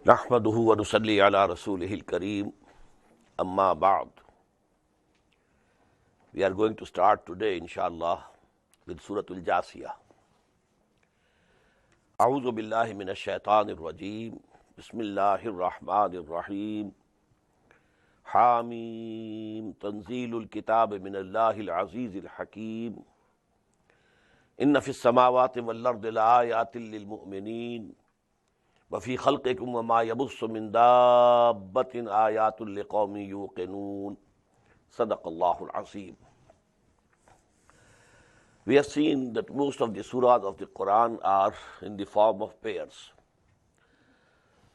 نحمده ونصلي على رسوله الكريم أما بعد. We are going to start today inshallah with Surah Al-Jathiyah. أعوذ بالله من الشيطان الرجيم. بسم الله الرحمن الرحيم. حاميم تنزيل الكتاب من الله العزيز الحكيم. إن في السماوات والأرض لآيات للمؤمنين وفي خلقكم وما يبث من دابة آيات لقوم يوقنون. صدق الله العظيم. We have seen that most of the surahs of the Quran are in the form of pairs.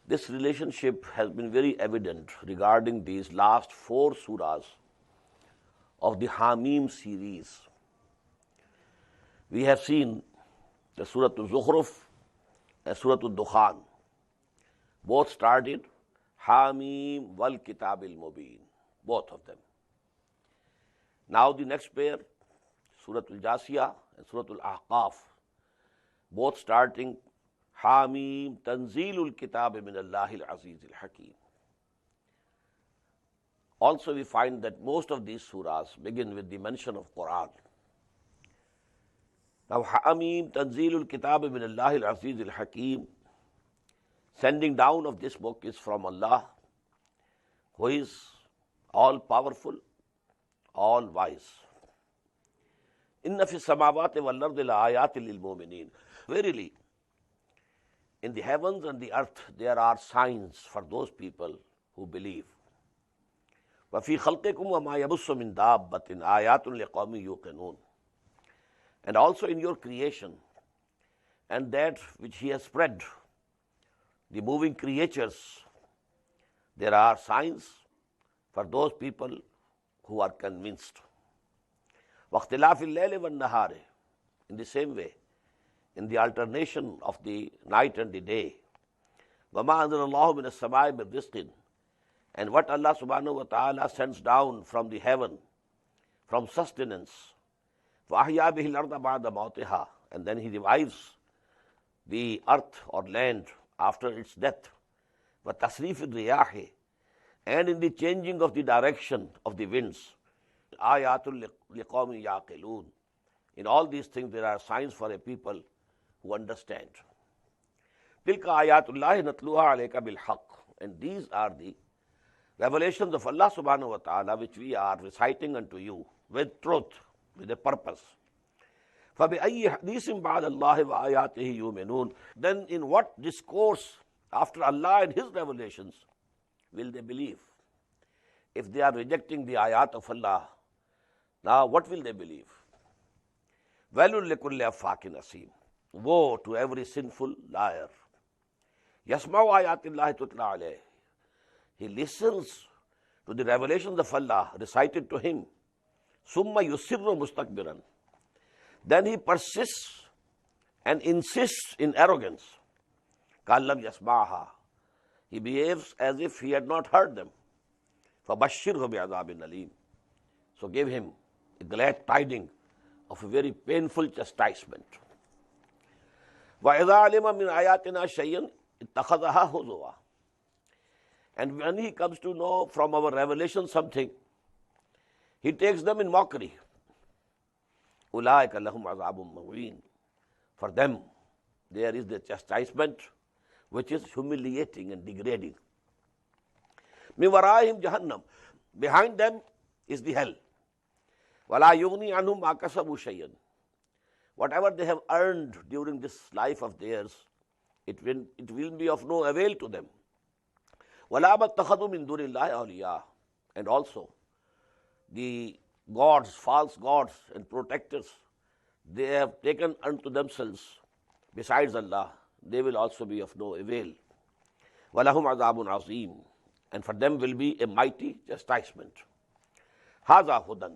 This relationship has been very evident regarding these last 4 surahs of the Hamim series. We have seen the Surah Al-Zukhruf and Surah Al-Dukhan. Both started Hamim wal Kitab al-Mubin, both of them. Now the next pair, Surah Al-Jathiyah and Surah Al-Ahqaf, both starting Hamim Tanzilul Kitab min Allahi al-Aziz al-Hakim. Also we find that most of these surahs begin with the mention of Quran. Now Hamim Tanzilul Kitab min Allahi al-Aziz al-Hakim, sending down of this book is from Allah, who is all powerful, all wise. Inna fi samawati wal ardi la ayatin lil mu'minin. Verily, in the heavens and the earth there are signs for those people who believe. Wa fi khalqikum wa ma yabussu min dabbatin ayatun liqawmin yuqinun. And also in your creation and that which He has spread, the moving creatures, there are signs for those people who are convinced. وَاخْتِلَافِ اللَّيْلِ وَالنَّهَارِ. In the same way, in the alternation of the night and the day. وَمَا أَنزَلَ اللَّهُ مِنَ السَّمَاءِ مِن رِزْقٍ. And what Allah subhanahu wa ta'ala sends down from the heaven, from sustenance. وَأَحْيَا بِهِ الْأَرْضَ بَعْدَ مَوْتِهَا. And then He revives the earth or land after its death. وَتَصْرِيفِ الرِّيَاحِ. And in the changing of the direction of the winds. آيَاتٌ لِقَوْمٍ يَعْقِلُونَ. In all these things there are signs for a people who understand. تِلْكَ آيَاتُ اللَّهِ نَتْلُوهَا عَلَيْكَ بِالْحَقِّ. And these are the revelations of Allah subhanahu wa ta'ala which we are reciting unto you with truth, with a purpose. فَبِأَيِّ حَدِيثٍ بَعْدَ اللَّهِ وَآيَاتِهِ يُؤْمِنُونَ. Then in what discourse after Allah and His revelations will they believe? If they are rejecting the ayat of Allah, now what will they believe? وَيْلٌ لِكُلِّ أَفَّاكٍ أَثِيمٍ. Woe to every sinful liar. يَسْمَعُ آيَاتِ اللَّهِ تُتْلَى عَلَيْهِ. He listens to the revelations of Allah recited to him. ثُمَّ يُصِرُّ مُسْتَكْبِرًا. Then he persists and insists in arrogance. كَالَّمْ يَسْمَعْهَا. He behaves as if he had not heard them. فَبَشِّرْهُ بِعَذَابٍ أَلِيمٍ. So give him a glad tidings of a very painful chastisement. وَإِذَا عَلِمَ مِنْ آيَاتِنَا شَيْئًا اتَّخَذَهَا هُزُوًا. And when he comes to know from our revelation something, he takes them in mockery. أُولَٰئِكَ لَهُمْ عَذَابٌ مُّهِينٌ. For them there is the chastisement which is humiliating and degrading. مِنْ وَرَائِهِمْ جَهَنَّمْ. Behind them is the hell. وَلَا يُغْنِي عَنْهُمْ مَا كَسَبُوا شَيْئًا. Whatever they have earned during this life of theirs, it will be of no avail to them. وَلَا مَتَّخَذُوا مِنْ دُونِ اللَّهِ أَوْلِيَاءَ. And also the gods, false gods and protectors, they have taken unto themselves besides Allah, they will also be of no avail. وَلَهُمْ عَذَابٌ عَظِيمٌ, and for them will be a mighty chastisement. هَذَا هُدًى,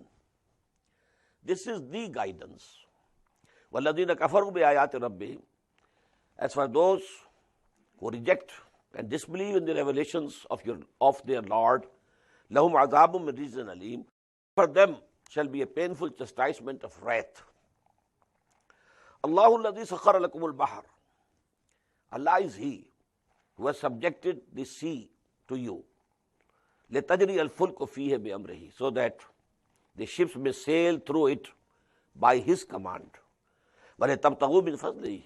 this is the guidance. وَالَّذِينَ كَفَرُوا بِآيَاتِ رَبِّهِمْ, as for those who reject and disbelieve in the revelations of their Lord, لَهُمْ عَذَابٌ مِّن رِجْزٍ أَلِيمٌ, for them shall be a painful chastisement of wrath. اللَّهُ الَّذِي سَخَّرَ لَكُمُ الْبَحْرَ, Allah is He who has subjected the sea to you. لِتَجْرِيَ الْفُلْكُ فِيهِ بِأَمْرِهِ, so that the ships may sail through it by His command. وَلِتَبْتَغُوا مِنْ فَضْلِهِ,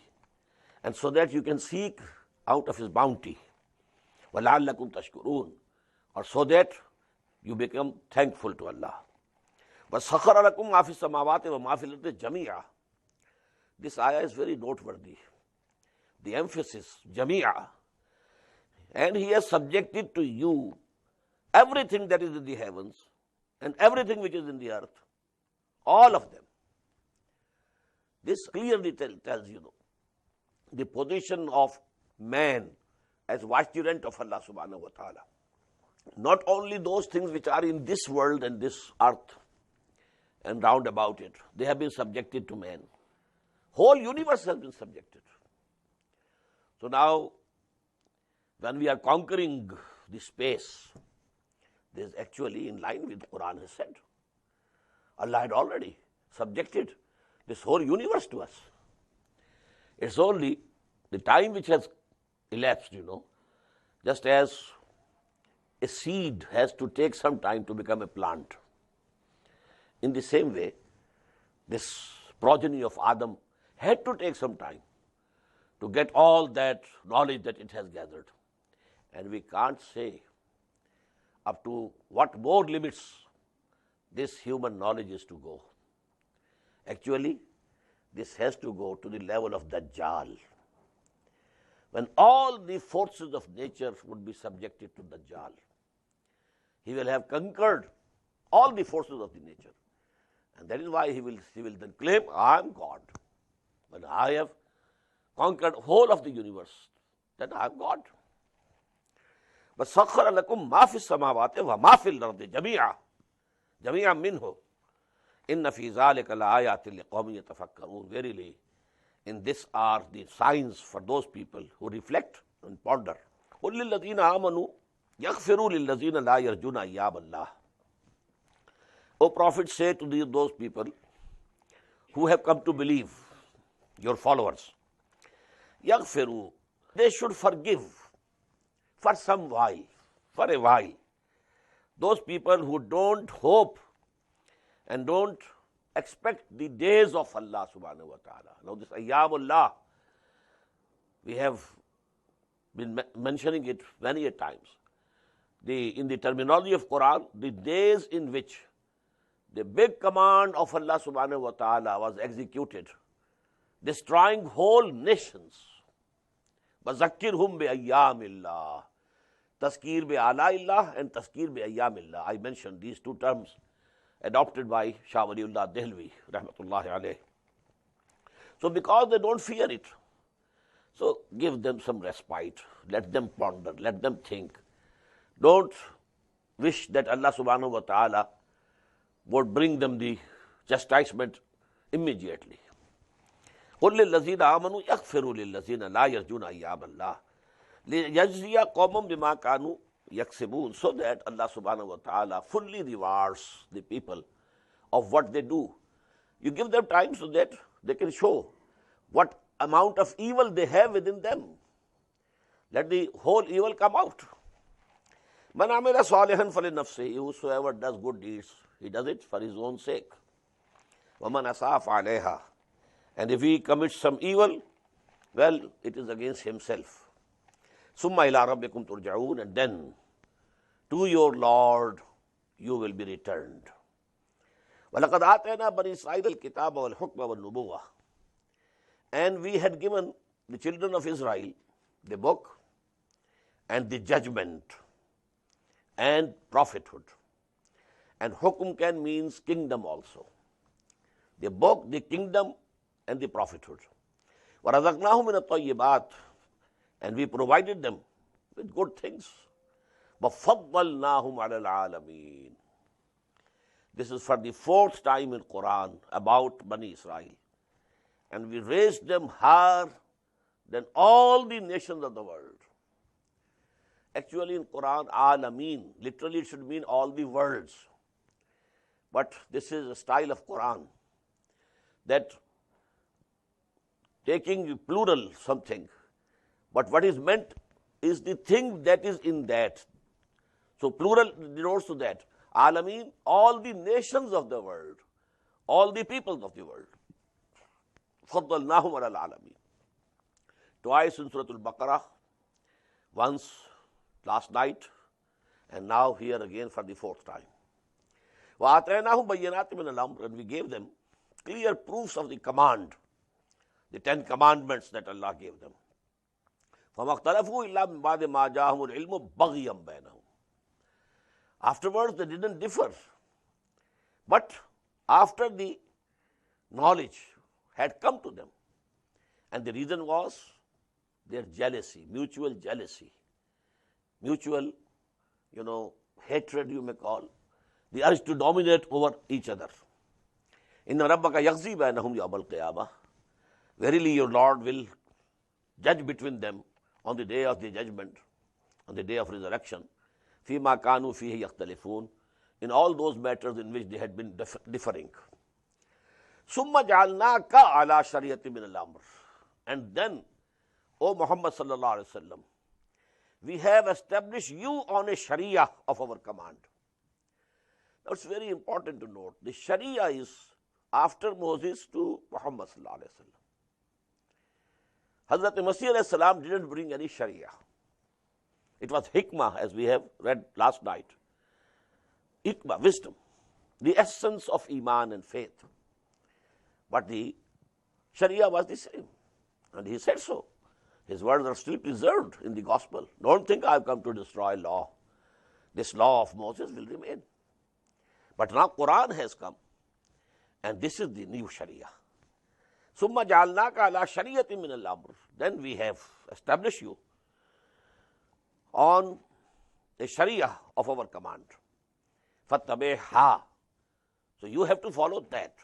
and so that you can seek out of His bounty. وَلَعَلَّكُمْ تَشْكُرُونَ, or so that you become thankful to Allah. وَسَخَّرَ لَكُمْ مَا فِي السَّمَاوَاتِ وَمَا فِي الْأَرْضِ جَمِيعًا. This ayah is very noteworthy. The emphasis, jamia. And He has subjected to you everything that is in the heavens and everything which is in the earth, all of them. This clearly tells you the position of man as vicegerent of Allah subhanahu wa ta'ala. Not only those things which are in this world and this earth and round about it, they have been subjected to man. Whole universe has been subjected. So now, when we are conquering the space, this is actually in line with what Quran has said. Allah had already subjected this whole universe to us. It's only the time which has elapsed, just as a seed has to take some time to become a plant. In the same way, this progeny of Adam had to take some time to get all that knowledge that it has gathered. And we can't say up to what more limits this human knowledge is to go. Actually, this has to go to the level of Dajjal. When all the forces of nature would be subjected to Dajjal, he will have conquered all the forces of the nature. And that is why he will then claim, I am God. When I have conquered whole of the universe, then I am God. But سَخَّرَ لَكُمْ مَا فِي السَّمَاوَاتِ وَمَا فِي الْأَرْضِ جَمِيعًا مِّنْهُ إِنَّ فِي ذَلِكَ لَآيَاتٍ لِقَوْمٍ يَتَفَكَّرُونَ. Verily, in this are the signs for those people who reflect and ponder. قُلْ لِلَّذِينَ آمَنُوا يَغْفِرُوا لِلَّذِينَ لَا يَرْجُونَ أَيَّامَ اللَّهِ. O Prophet, say to those people who have come to believe, your followers, يَغْفِرُوا, they should forgive for some while, for a while. Those people who don't hope and don't expect the days of Allah subhanahu wa ta'ala. Now this ayyamullah, we have been mentioning it many a times. In the terminology of Quran, the days in which the big command of Allah subhanahu wa ta'ala was executed, destroying whole nations. وَذَكِّرْهُمْ بِأَيَّامِ اللَّهِ, Tazkir bi-ala'illah and Tazkir bi-ayyamillah. I mentioned these two terms adopted by Shah Waliullah Dehlvi, rahmatullahi alayh. So because they don't fear it, so give them some respite, let them ponder, let them think. Don't wish that Allah subhanahu wa ta'ala would bring them the chastisement immediately. قُلْ لِلَّذِينَ آمَنُوا يَغْفِرُوا لِلَّذِينَ لَا يَرْجُونَ أَيَّامَ اللَّهِ لِيَجْزِيَ قَوْمًا بِمَا كَانُوا يَكْسِبُونَ, so that Allah subhanahu wa ta'ala fully rewards the people of what they do. You give them time so that they can show what amount of evil they have within them. Let the whole evil come out. مَنْ عَمِلَ صَالِحًا فَلِنَفْسِهِ, whosoever does good deeds, he does it for his own sake. وَمَنْ أَسَافَ عَلَيْهَا, and if he commits some evil, well, it is against himself. ثُمَّ إِلَىٰ رَبِّكُمْ تُرْجَعُونَ, and then to your Lord you will be returned. وَلَقَدْ آتَيْنَا بَنِي إِسْرَائِيلَ الْكِتَابَ وَالْحُكْمَ وَالنُّبُوَّةَ, and we had given the children of Israel the book and the judgment and prophethood. And hukum can means kingdom also. The book, the kingdom, and the prophethood. وَرَزَقْنَاهُمْ مِنَ الطَّيِّبَاتِ, and we provided them with good things. وَفَضَّلْنَاهُمْ عَلَى الْعَالَمِينَ. This is for the fourth time in Quran about Bani Israel. And we raised them higher than all the nations of the world. Actually in Quran, Alameen, literally it should mean all the worlds. But this is a style of Quran that taking the plural something, but what is meant is the thing that is in that. So plural denotes to that. Alameen, all the nations of the world, all the peoples of the world. فَضَّلْنَاهُمْ عَلَى الْعَالَمِينَ. Twice in Surah Al-Baqarah, once last night, and now here again for the fourth time. وَآتَيْنَاهُمْ بَيِّنَاتٍ مِنَ الْأَمْرِ. And we gave them clear proofs of the command, the 10 commandments that Allah gave them. فَمَا اخْتَلَفُوا إِلَّا مِنْ بَعْدِ مَا جَاءَهُمُ الْعِلْمُ بَغْيًا بَيْنَهُمْ. Afterwards they didn't differ, but after the knowledge had come to them, and the reason was their jealousy, mutual, hatred you may call, the urge to dominate over each other. Inna rabbaka yaghzi bainahum yawmal qiyamah. Verily your Lord will judge between them on the day of the judgment, on the day of resurrection. Fima kanu fihi yakhtalifun, in all those matters in which they had been differing. Summa ja'alnaka ala shari'ati min al-amr. And then, O Muhammad sallallahu alaihi wasallam, we have established you on a sharia of our command. Now it's very important to note, the sharia is after Moses to Muhammad sallallahu alaihi wasallam. Hazrat Masih alayhi salam didn't bring any sharia. It was hikmah, as we have read last night. Hikmah, wisdom, the essence of iman and faith. But the sharia was the same. And he said so. His words are still preserved in the gospel. Don't think I've come to destroy law. This law of Moses will remain. But now Quran has come. And this is the new sharia. Summa ja'alnaka ala shari'atin min al-amr. Then we have established you on the sharia of our command. Fattabi'ha. So you have to follow that.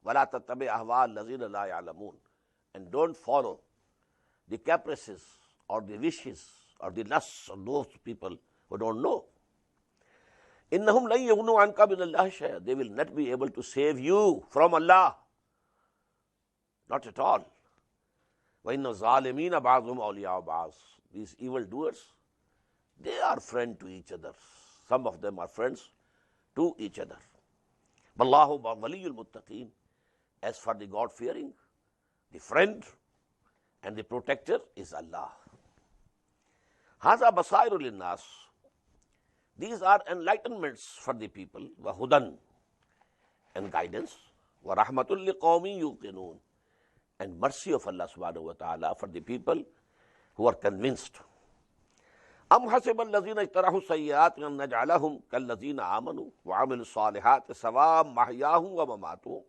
وَلَا تَتَّبِعْ أَهْوَاءَ الَّذِينَ لَا يَعْلَمُونَ. And don't follow the caprices or the wishes or the lusts of those people who don't know. إِنَّهُمْ لَن يُغْنُوا عَنْكَ مِنَ اللَّهِ شَيْئًا. They will not be able to save you from Allah. Not at all. وَإِنَّ الظَّالِمِينَ بَعْضُهُمْ أَوْلِيَاءُ بَعْضٍ. These evil doers, they are friends to each other. Some of them are friends to each other. وَاللَّهُ وَلِيُّ الْمُتَّقِينَ. As for the God-fearing, the friend and the protector is Allah. هَذَا بَصَائِرُ لِلنَّاسِ. These are enlightenments for the people. وَهُدًى, and guidance. وَرَحْمَةٌ لِقَوْمٍ يُوقِنُونَ, and mercy of Allah subhanahu wa ta'ala for the people who are convinced. أَمْ حَسِبَ الَّذِينَ اجْتَرَحُوا السَّيِّئَاتِ أَن نَّجْعَلَهُمْ كَالَّذِينَ آمَنُوا وَعَمِلُوا الصَّالِحَاتِ سَوَاءً مَحْيَاهُمْ وَمَمَاتُهُمْ.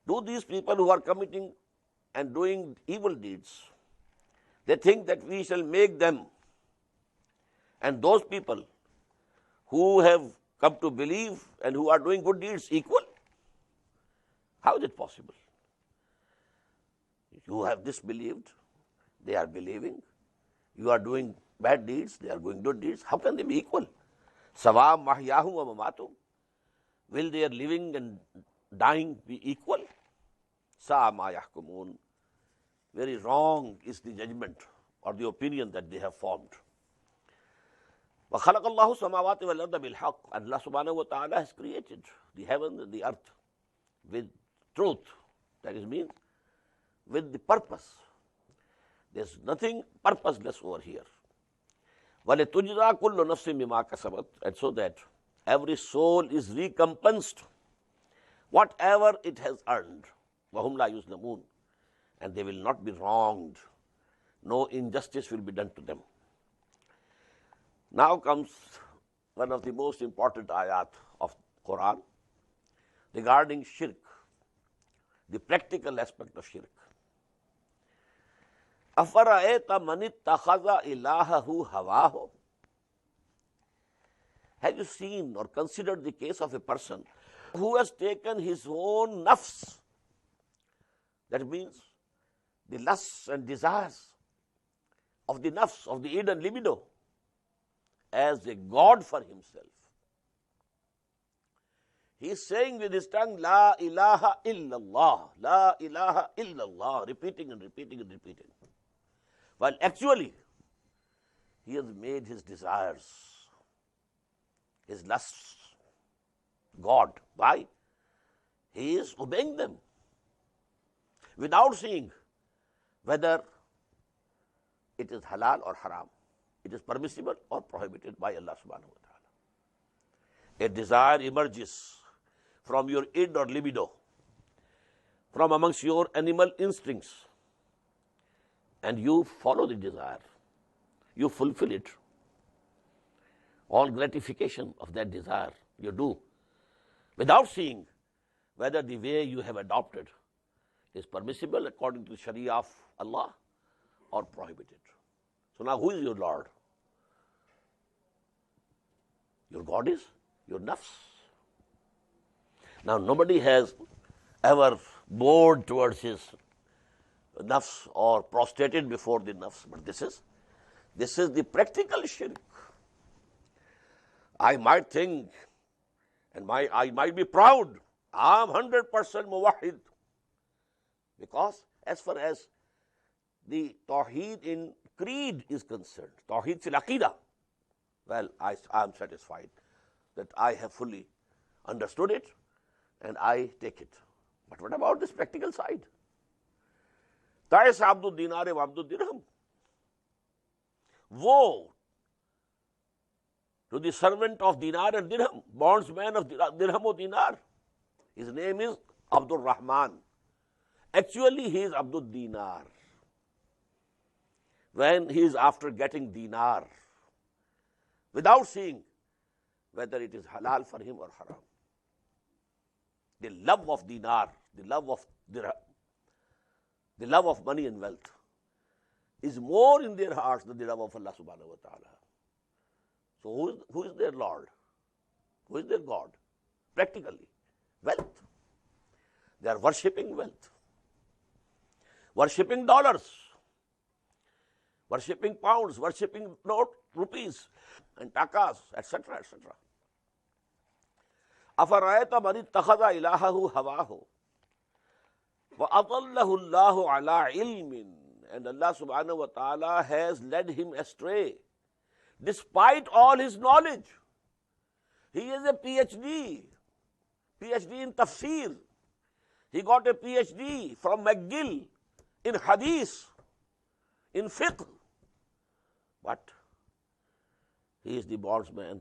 Do these people who are committing and doing evil deeds, they think that we shall make them and those people who have come to believe and who are doing good deeds equal? How is it possible? You have disbelieved, they are believing. You are doing bad deeds, they are doing good deeds. How can they be equal? Sawam mahyahum wa mamatum. Will their living and dying be equal? Sa ma yahkumun. Very wrong is the judgment or the opinion that they have formed. وَخَلَقَ اللَّهُ السَّمَاوَاتِ وَالْأَرْضَ بِالْحَقِّ. Allah subhanahu wa ta'ala has created the heaven and the earth with truth. That is means with the purpose. There's nothing purposeless over here. وَلِتُجْزَى كُلُّ نَفْسٍ بِمَا كَسَبَتْ. And so that every soul is recompensed whatever it has earned. وَهُمْ لَا يُظْلَمُونَ. And they will not be wronged. No injustice will be done to them. Now comes one of the most important ayat of Quran regarding shirk, the practical aspect of shirk. أَفَرَأَيْتَ مَنِ اتَّخَذَ إِلَٰهَهُ هَوَاهُ. Have you seen or considered the case of a person who has taken his own nafs, that means the lusts and desires of the nafs, of the hidden libido, as a god for himself? He is saying with his tongue, La ilaha illallah, La ilaha illallah, repeating and repeating and repeating. While actually, he has made his desires, his lusts, God. Why? He is obeying them without seeing whether it is halal or haram, it is permissible or prohibited by Allah subhanahu wa ta'ala. A desire emerges from your id or libido, from amongst your animal instincts, and you follow the desire, you fulfill it. All gratification of that desire you do without seeing whether the way you have adopted is permissible according to the Sharia of Allah or prohibited. So now who is your Lord? Your God is your nafs. Now nobody has ever bowed towards his nafs or prostrated before the nafs, but this is the practical shirk. I might think, and I might be proud, I am 100% muwahid, because as far as the tawheed in creed is concerned, tawheed fil aqidah, well, I am satisfied that I have fully understood it and I take it. But what about this practical side? Ta'is abdul dinar wa abdul dirham. Woe to the servant of dinar and dirham, bondsman of dirham or dinar. His name is Abdul Rahman. Actually, he is Abdul Dinar. When he is after getting dinar, without seeing whether it is halal for him or haram. The love of dinar, the love of dirham, the love of money and wealth is more in their hearts than the love of Allah subhanahu wa ta'ala. So who is their Lord? Who is their God? Practically, wealth. They are worshipping wealth, worshipping dollars, worshipping pounds, worshipping rupees and takas, etc., etc. أَفَرَأَيْتَ مَنِ اتَّخَذَ إِلَٰهَهُ هَوَاهُ وَأَضَلَّهُ اللَّهُ عَلَىٰ عِلْمٍ. And Allah subhanahu wa ta'ala has led him astray despite all his knowledge. He is a PhD in tafsir. He got a PhD from McGill in hadith, in fiqh. But he is the bondsman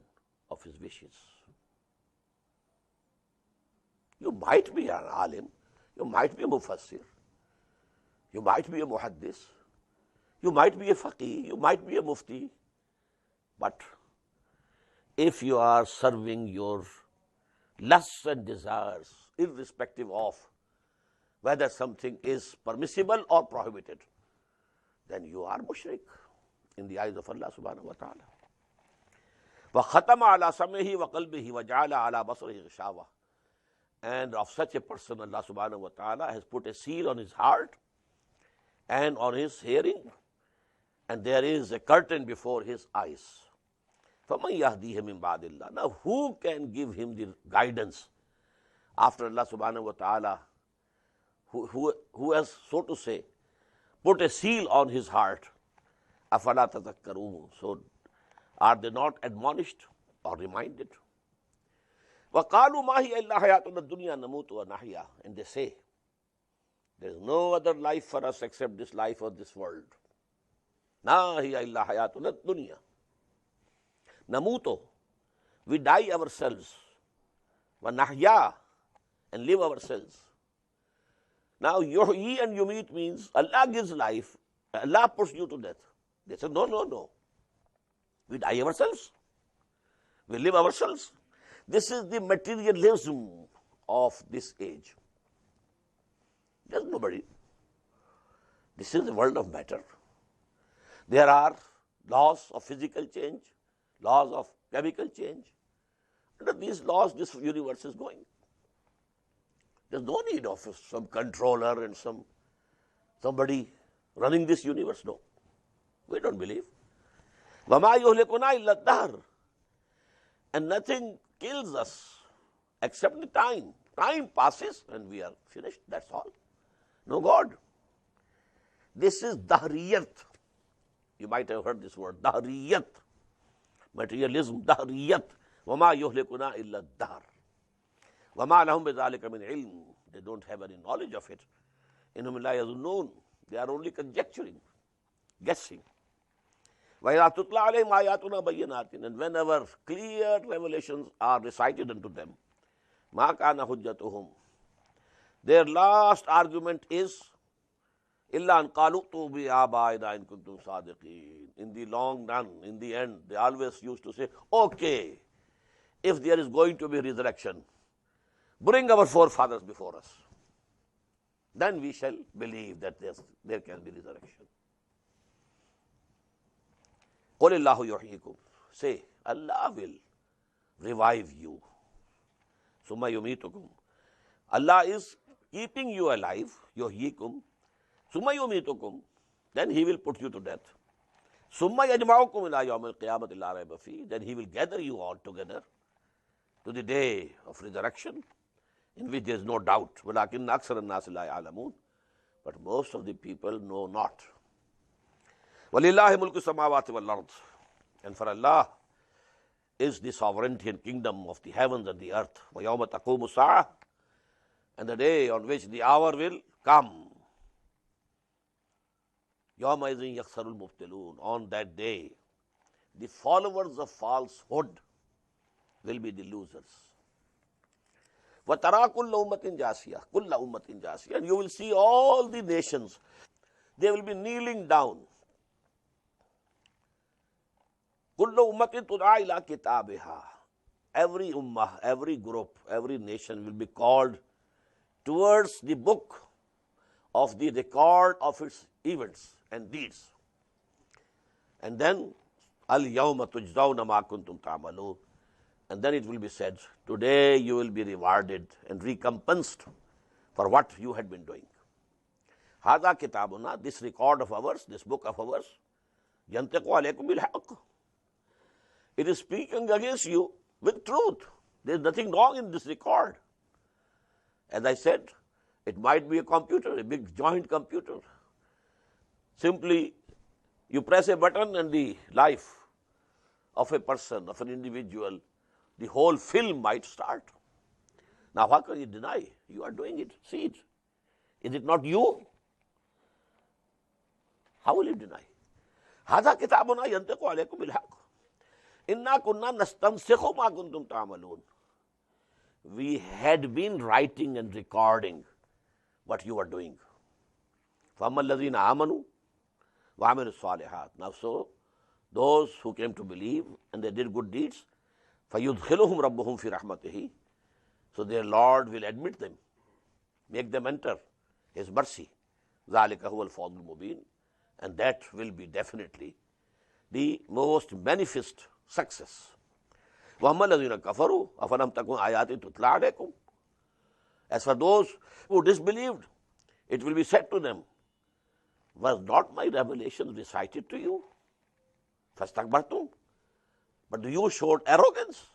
of his wishes. You might be an alim, you might be a mufassir, you might be a muhaddis, you might be a faqih, you might be a mufti, but if you are serving your lusts and desires, irrespective of whether something is permissible or prohibited, then you are mushrik in the eyes of Allah subhanahu wa ta'ala. وَخَتَمَ عَلَى سَمْعِهِ وَقَلْبِهِ وَجَعَلَ عَلَى بَصَرِهِ غِشَاوَةً. And of such a person, Allah subhanahu wa ta'ala has put a seal on his heart and on his hearing, and there is a curtain before his eyes. فَمَنْ يَهْدِيهِ مِنْ بَعْدِ اللَّهِ. Now who can give him the guidance after Allah subhanahu wa ta'ala, who has, so to say, put a seal on his heart? أَفَلَا تَذَكَّرُونَ. So are they not admonished or reminded? وَقَالُوا مَا هِيَ إِلَّا حَيَاتُنَا الدُّنْيَا نَمُوتُ وَنَحْيَا. And they say, there is no other life for us except this life of this world. مَا هِيَ إِلَّا حَيَاتُنَا الدُّنْيَا نَمُوتُ. We die ourselves. وَنَحْيَا. And live ourselves. Now, yuhyi and yumit means Allah gives life, Allah puts you to death. They say, no. We die ourselves. We live ourselves. This is the materialism of this age. There's nobody. This is the world of matter. There are laws of physical change, laws of chemical change. Under these laws, this universe is going. There's no need of some controller and somebody running this universe. No, we don't believe. وَمَا يُهْلِكُنَا إِلَّا الدَّهْرُ. And nothing kills us except the time. Time passes and we are finished. That's all. No God. This is dahriyat. You might have heard this word, dahriyat. Materialism, dahriyat. وَمَا يُهْلِكُنَا إِلَّا الدَّهْرُ. وَمَا لَهُمْ بِذَلِكَ مِنْ عِلْمٍ. They don't have any knowledge of it. إِنْهُمْ لَا يَظُنُّونَ. They are only conjecturing, guessing. وَإِذَا تُتْلَى عَلَيْهِمْ آيَاتُنَا بَيِّنَاتٍ. And whenever clear revelations are recited unto them, مَا كَانَ حُجَّتُهُمْ. Their last argument is, إِلَّا أَنْ قَالُوا ائْتُوا بِآبَائِنَا إِن كُنتُمْ صَادِقِينَ. In the long run, in the end, they always used to say, okay, if there is going to be resurrection, bring our forefathers before us. Then we shall believe that there can be resurrection. قُلِ اللَّهُ يُحْيِيكُمْ. Say, Allah will revive you. ثُمَّ يُمِيتُكُمْ. Allah is keeping you alive, يُحْيِيكُمْ. ثُمَّ يُمِيتُكُمْ. Then He will put you to death. ثُمَّ يَجْمَعُكُمْ إِلَىٰ يَوْمِ الْقِيَامَةِ لَا رَيْبَ فِيهِ. Then He will gather you all together to the day of resurrection, in which there is no doubt. وَلَكِنَّ أَكْثَرَ النَّاسِ لَا يَعْلَمُونَ. But most of the people know not. وَلِلَّهِ مُلْكُ السَّمَاوَاتِ وَالْأَرْضِ. And for Allah is the sovereignty and kingdom of the heavens and the earth. وَيَوْمَ تَقُومُ السَّاعَةُ. And the day on which the hour will come. يَوْمَئِذٍ يَخْسَرُ الْمُبْتِلُونَ. On that day, the followers of falsehood will be the losers. وَتَرَى كُلَّ أُمَّةٍ جَاثِيَةٍ. كُلَّ أُمَّةٍ جَاثِيَةٍ. And you will see all the nations, they will be kneeling down. كُلُّ أُمَّةٍ تُدْعَى إِلَىٰ كِتَابِهَا. Every ummah, every group, every nation will be called towards the book of the record of its events and deeds. And then, الْيَوْمَ تُجْزَوْنَ مَا كُنْتُمْ تَعْمَلُونَ. And then it will be said, today you will be rewarded and recompensed for what you had been doing. هَذَا كِتَابُنَا. This record of ours, this book of ours, يَنْطِقُ عَلَيْكُمْ بِالْحَقِّ. It is speaking against you with truth. There is nothing wrong in this record. As I said, it might be a computer, a big joint computer. Simply, you press a button and the life of a person, of an individual, the whole film might start. Now, how can you deny? You are doing it. See it. Is it not you? How will you deny? هَذَا كِتَابُنَا يَنْطِقُ عَلَيْكُمْ بِالْحَقِّ. إِنَّا كُنَّا نَسْتَنسِخُ مَا كُنْتُمْ تَعْمَلُونَ. We had been writing and recording what you are doing. فَأَمَّا الَّذِينَ آمَنُوا وَعَمِلُوا الصَّالِحَاتِ. Now so, those who came to believe and they did good deeds, فَيُدْخِلُهُمْ رَبُّهُمْ فِي رَحْمَتِهِ. So their Lord will admit them, make them enter His mercy. ذَلِكَ هُوَ الْفَوْزُ الْمُبِينُ. And that will be definitely the most manifest success. وَأَمَّا الَّذِينَ كَفَرُوا أَفَلَمْ تَكُنْ آيَاتِي تُتْلَى عَلَيْكُمْ. As for those who disbelieved, it will be said to them, was not my revelation recited to you? فَاسْتَكْبَرْتُمْ. But you showed arrogance.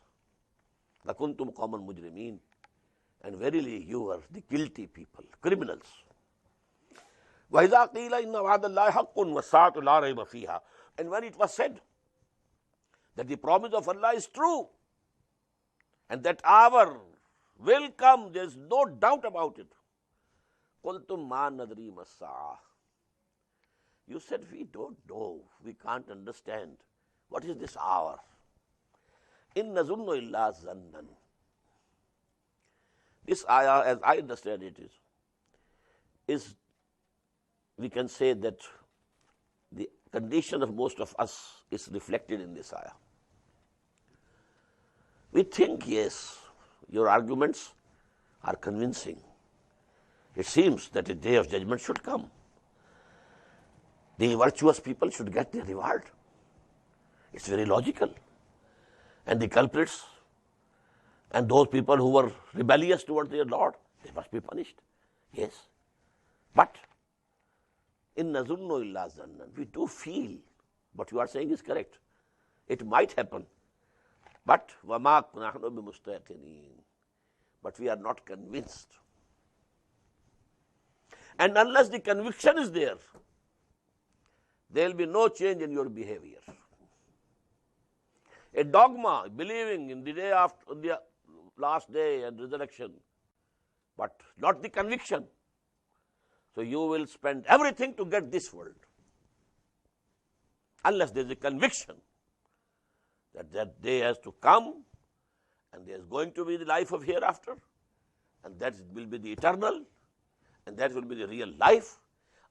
لَكُنْتُمْ قَوْمًا مُجْرِمِينَ. And verily you are the guilty people, criminals. وَإِذَا قِيلَ إِنَّ وَعْدَ اللَّهِ حَقٌّ وَالسَّاعَةُ لَا رَيْبَ فِيهَا. And when it was said that the promise of Allah is true and that hour will come, there is no doubt about it. قُلْتُمْ مَا نَدْرِي مَا السَّاعَةُ. You said, we don't know, we can't understand. What is this hour? إِن نَظُنُّ إِلَّا ظَنًّا. This ayah, as I understand it, is we can say that the condition of most of us is reflected in this ayah. We think, yes, your arguments are convincing. It seems that a day of judgment should come. The virtuous people should get their reward. It's very logical. And the culprits and those people who were rebellious towards their Lord, they must be punished. Yes. But in nazunnu illa zannan, we do feel what you are saying is correct. It might happen. But وَمَا نَحْنُ بِمُسْتَيْقِنِينَ, but we are not convinced. And unless the conviction is there will be no change in your behavior. A dogma, believing in the day after the last day and resurrection, but not the conviction. So you will spend everything to get this world. Unless there is a conviction that that day has to come and there is going to be the life of hereafter, and that will be the eternal, and that will be the real life.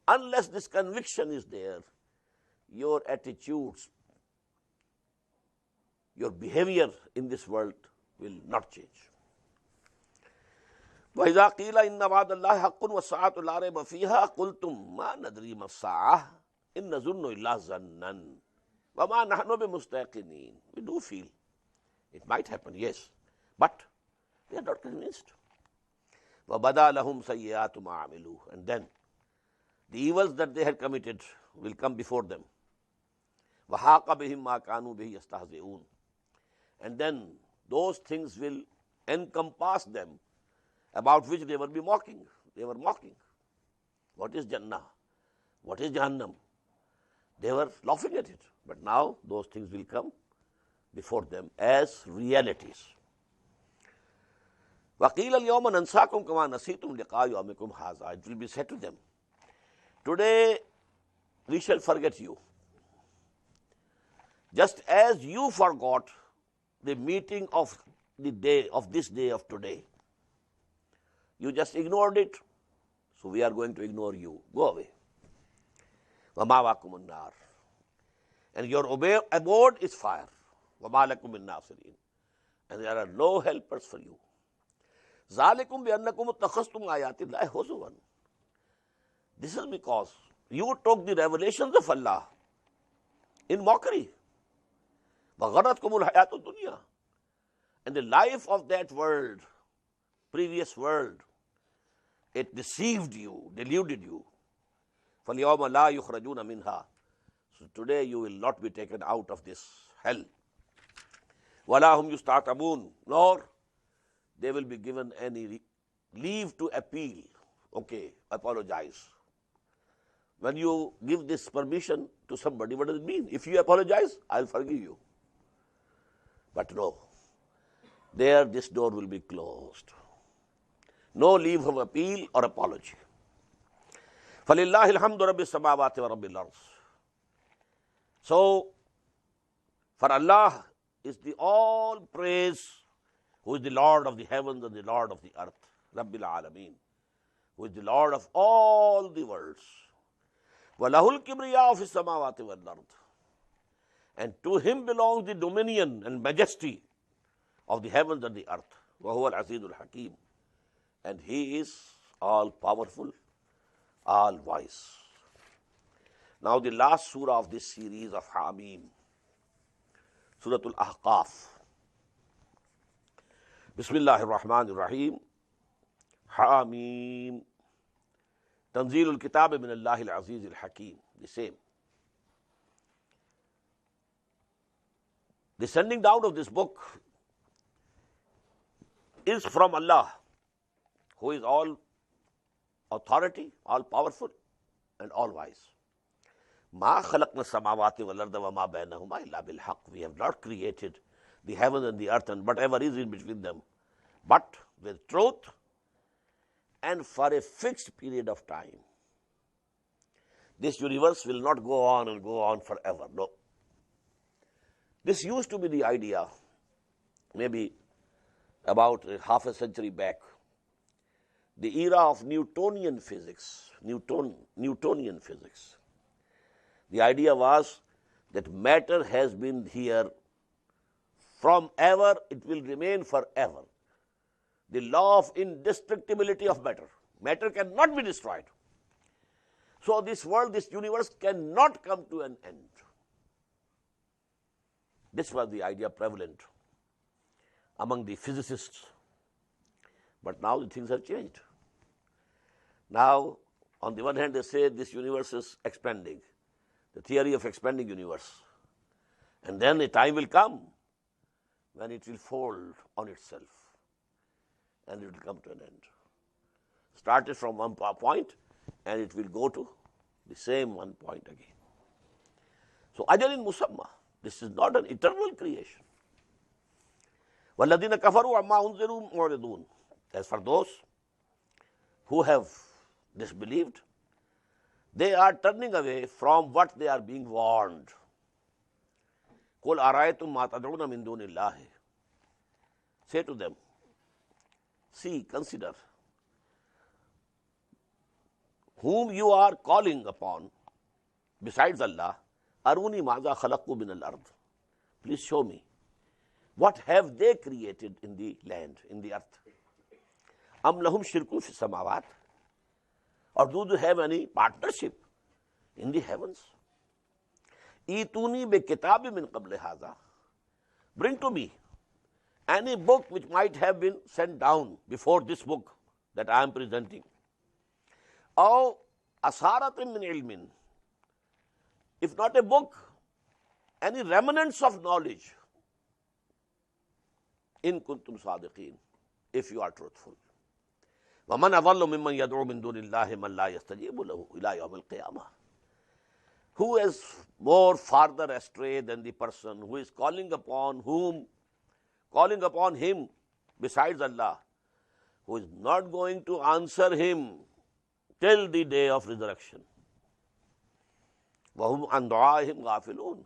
Unless this conviction is there, your attitudes, your behavior in this world will not change. وَإِذَا قِيلَ إِنَّ وَعْدَ اللَّهِ حَقٌّ وَالسَّاعَةُ لَا رَيْبَ فِيهَا قُلْتُمْ مَا نَدْرِي مَا السَّاعَةُ إِنْ نَظُنُّ إِلَّا ظَنًّا وَمَا نَحْنُ بِمُسْتَيْقِنِينَ. We do feel it might happen, yes, but we are not convinced. وَبَدَا لَهُمْ سَيِّئَاتُ مَا عَمِلُوا, and then the evils that they had committed will come before them. وَحَاقَ بِهِمْ مَا كَانُوا بِهِ يَسْتَهْزِئُونَ, and then those things will encompass them about which they will be mocking. They were mocking. What is Jannah? What is Jahannam? They were laughing at it. But now those things will come before them as realities. وَقِيلَ الْيَوْمَ نَنْسَاكُمْ كَمَا نَسِيتُمْ لِقَاءَ يَوْمِكُمْ هَذَا. It will be said to them, today we shall forget you, just as you forgot the meeting of the day, of this day of today. You just ignored it, so we are going to ignore you. Go away. وَمَأْوَاكُمُ النَّارُ, and your abode is fire. وَمَا لَكُم مِّن نَّاصِرِينَ, and there are no helpers for you. ذَلِكُمْ بِأَنَّكُمْ اتَّخَذْتُمْ آيَاتِ اللَّهِ هُزُوًا. This is because you took the revelations of Allah in mockery. وَغَرَّتْكُمُ الْحَيَاةُ الدُّنْيَا, and the life of that world, previous world, it deceived you, deluded you. فَالْيَوْمَ لَا يُخْرَجُونَ مِنْهَا, so today you will not be taken out of this hell. وَلَا هُمْ يُسْتَعْتَبُونَ, nor they will be given any leave to appeal. Okay, apologize. When you give this permission to somebody, what does it mean? If you apologize, I'll forgive you. But no, there this door will be closed. No leave of appeal or apology. فَلِلَّهِ الْحَمْدُ رَبِّ السَّمَاوَاتِ وَرَبِّ الْأَرْضِ. So, for Allah is the all praise, who is the Lord of the heavens and the Lord of the earth, Rabbil Alameen, who is the Lord of all the worlds. وَلَهُ الْكِبْرِيَاءُ فِي السَّمَاوَاتِ وَالْأَرْضِ, and to him belongs the dominion and majesty of the heavens and the earth. وَهُوَ الْعَزِيزُ الْحَكِيمُ, and he is all powerful, all wise. Now the last surah of this series of Hamim, Surah Al-Ahqaf. Bismillahir Rahmanir Rahim. Hamim. Tanzilul Kitab min Allahil Aziz al-Hakim. The same. The sending down of this book is from Allah, who is all authority, all powerful, and all wise. مَا خَلَقْنَا السَّمَاوَاتِ وَالْأَرْضَ وَمَا بَيْنَهُمَا إِلَّا بِالْحَقِّ. We have not created the heaven and the earth and whatever is in between them, but with truth and for a fixed period of time. This universe will not go on and go on forever. No. This used to be the idea maybe about half a century back. The era of Newtonian physics, Newtonian physics. The idea was that matter has been here from ever, it will remain forever. The law of indestructibility of matter. Matter cannot be destroyed. So this world, this universe cannot come to an end. This was the idea prevalent among the physicists. But now the things have changed. Now, on the one hand, they say this universe is expanding, the theory of expanding universe. And then a time will come when it will fold on itself and it will come to an end. Started from one point and it will go to the same one point again. So, ajalin musamma, this is not an eternal creation. وَالَّذِينَ كَفَرُوا عَمَّا أُنذِرُوا مُعْرِضُونَ. As for those who have disbelieved, they are turning away from what they are being warned. قُلْ أَرَأَيْتُمْ مَا تَدْعُونَ مِن دُونِ اللَّهِ. Say to them, see, consider, whom you are calling upon besides Allah, أَرُونِي مَاذَا خَلَقُوا مِنَ الْأَرْضِ. Please show me, what have they created in the land, in the earth? أَمْ لَهُمْ شِرْكٌ فِي السَّمَاوَاتِ. Or do they have any partnership in the heavens? إِيتُونِي بِكِتَابٍ مِّن قَبْلِ هَذَا. Bring to me any book which might have been sent down before this book that I am presenting. أَوْ أَثَارَةٍ مِّنْ عِلْمٍ. If not a book, any remnants of knowledge. إِن كُنتُمْ صَادِقِينَ. If you are truthful. وَمَنْ أَضَلُّ مِمَّنْ يَدْعُو مِن دُونِ اللَّهِ مَنْ لَا يَسْتَجِيبُ لَهُ إِلَىٰ يَوْمِ الْقِيَامَةِ. Who is more farther astray than the person who is calling upon him besides Allah, who is not going to answer him till the day of resurrection. وَهُمْ عَنْ دُعَائِهِمْ غَافِلُونَ.